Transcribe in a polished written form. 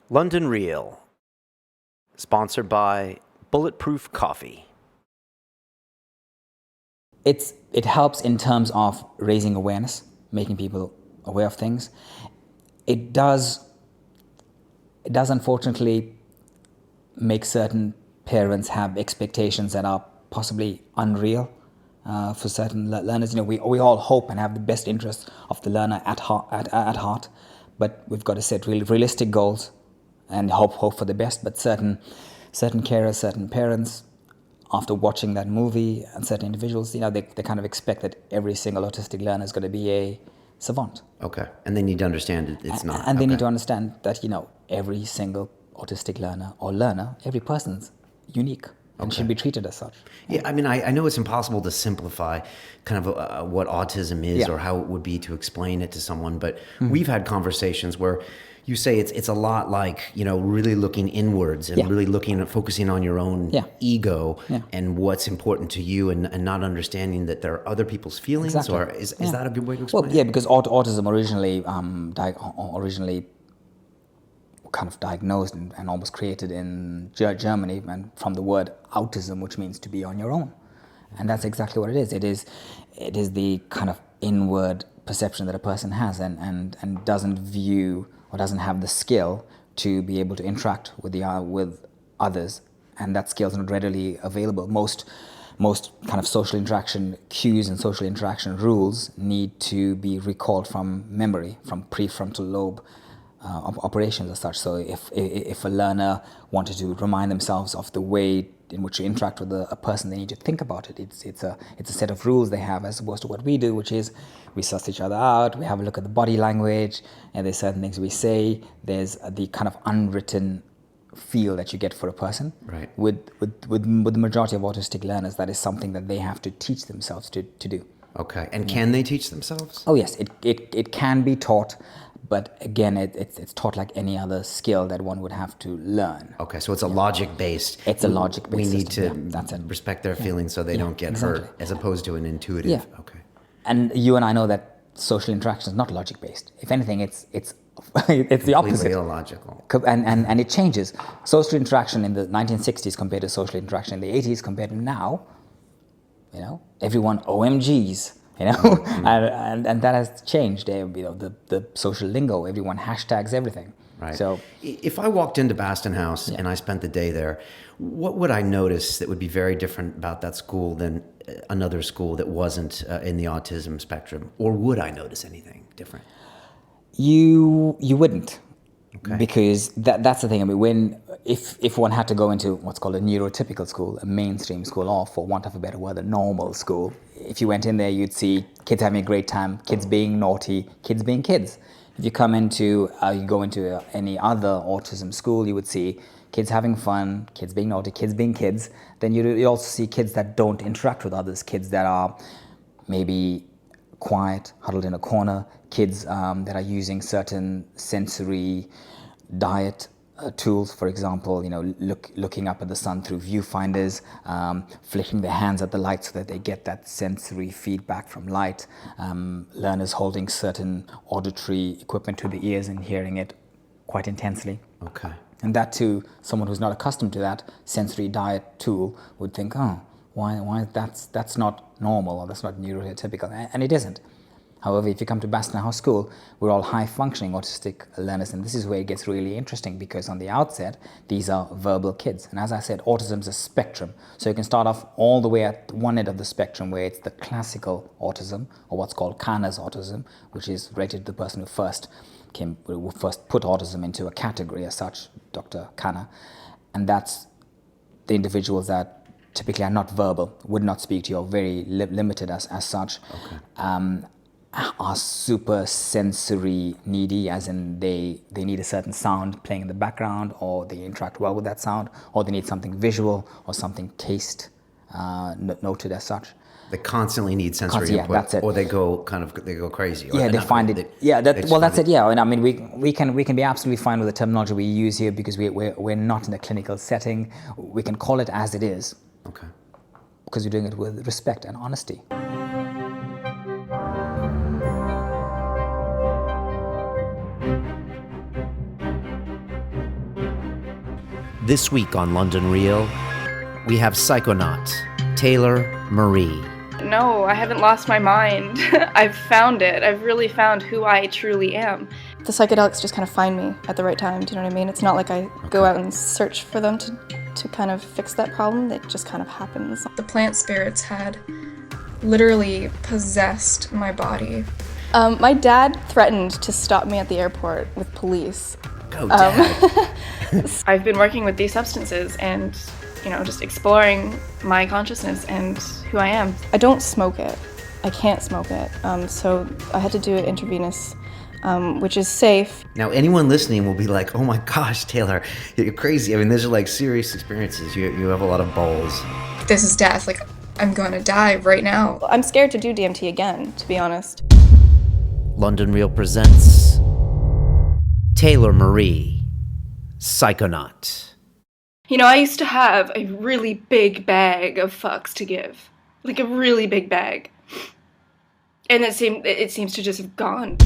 London Real, sponsored by Bulletproof Coffee. It helps in terms of raising awareness, making people aware of things. It does unfortunately make certain parents have expectations that are possibly unreal for certain learners. We all hope and have the best interests of the learner at heart, but we've got to set really realistic goals and hope for the best. But certain carers, certain parents, after watching that movie, and certain individuals, they kind of expect that every single autistic learner is going to be a savant. Okay. And they need to understand it's not. And they need to understand that, every single autistic learner, every person's unique and should be treated as such. Yeah, I mean, I know it's impossible to simplify kind of what autism is or how it would be to explain it to someone, but we've had conversations where you say it's a lot like, really looking inwards and really looking at focusing on your own ego and what's important to you and not understanding that there are other people's feelings. Exactly. Or is that a good way to explain it? Well, yeah, because autism originally kind of diagnosed and almost created in Germany, and from the word autism, which means to be on your own. And that's exactly what it is. It is the kind of inward perception that a person has and doesn't view or doesn't have the skill to be able to interact with others, and that skill is not readily available. Most kind of social interaction cues and social interaction rules need to be recalled from memory, from prefrontal lobe operations as such. So if a learner wanted to remind themselves of the way in which to interact with a person, they need to think about it. It's a set of rules they have, as opposed to what we do, which is we suss each other out, we have a look at the body language, and there's certain things we say. There's the kind of unwritten feel that you get for a person. Right. With the majority of autistic learners, that is something that they have to teach themselves to do. Okay. And can they teach themselves? Oh yes, it can be taught. But again, it's taught like any other skill that one would have to learn. Okay, so it's a logic-based. It's a logic-based We need system. to respect their feelings so they don't get hurt, as opposed to an intuitive. Yeah. Okay. And you and I know that social interaction is not logic-based. If anything, it's the opposite. Completely illogical. And it changes. Social interaction in the 1960s compared to social interaction in the 80s compared to now. Everyone OMGs. And that has changed. The social lingo, everyone hashtags everything. Right. So, if I walked into Baston House and I spent the day there, what would I notice that would be very different about that school than another school that wasn't in the autism spectrum? Or would I notice anything different? You wouldn't. Okay. Because that's the thing. I mean, if one had to go into what's called a neurotypical school, a mainstream school, or for want of a better word, a normal school, if you went in there, you'd see kids having a great time, kids being naughty, kids being kids. If you go into any other autism school, you would see kids having fun, kids being naughty, kids being kids. Then you also see kids that don't interact with others, kids that are maybe quiet, huddled in a corner, kids that are using certain sensory diet tools, for example, looking up at the sun through viewfinders, flicking their hands at the light so that they get that sensory feedback from light, learners holding certain auditory equipment to the ears and hearing it quite intensely. Okay. And that too, someone who's not accustomed to that sensory diet tool would think, why that's not normal, or that's not neurotypical, and it isn't. However, if you come to Baston House School, we're all high-functioning autistic learners, and this is where it gets really interesting, because on the outset, these are verbal kids. And as I said, autism is a spectrum. So you can start off all the way at one end of the spectrum, where it's the classical autism, or what's called Kanner's autism, which is rated the person who first put autism into a category as such, Dr. Kanner. And that's the individuals that typically are not verbal, would not speak to you, or very limited as such. Okay. Are super sensory needy, as in they need a certain sound playing in the background, or they interact well with that sound, or they need something visual or something taste noted as such. They constantly need sensory input, that's it. Or they go crazy. Or They find it. Yeah, that's it. Yeah, and I mean, we can be absolutely fine with the terminology we use here, because we're not in a clinical setting. We can call it as it is. Okay. Because we're doing it with respect and honesty. This week on London Real, we have psychonaut Taylor Marie. No, I haven't lost my mind. I've found it. I've really found who I truly am. The psychedelics just kind of find me at the right time, do you know what I mean? It's not like I go out and search for them to kind of fix that problem. It just kind of happens. The plant spirits had literally possessed my body. My dad threatened to stop me at the airport with police. Go, Dad. I've been working with these substances and, just exploring my consciousness and who I am. I don't smoke it. I can't smoke it. So I had to do it intravenous, which is safe. Now, anyone listening will be like, oh my gosh, Taylor, you're crazy. I mean, these are like serious experiences. You have a lot of balls. This is death. Like, I'm gonna die right now. I'm scared to do DMT again, to be honest. London Real presents Taylor Marie, psychonaut. I used to have a really big bag of fucks to give. Like a really big bag. And it seems to just have gone.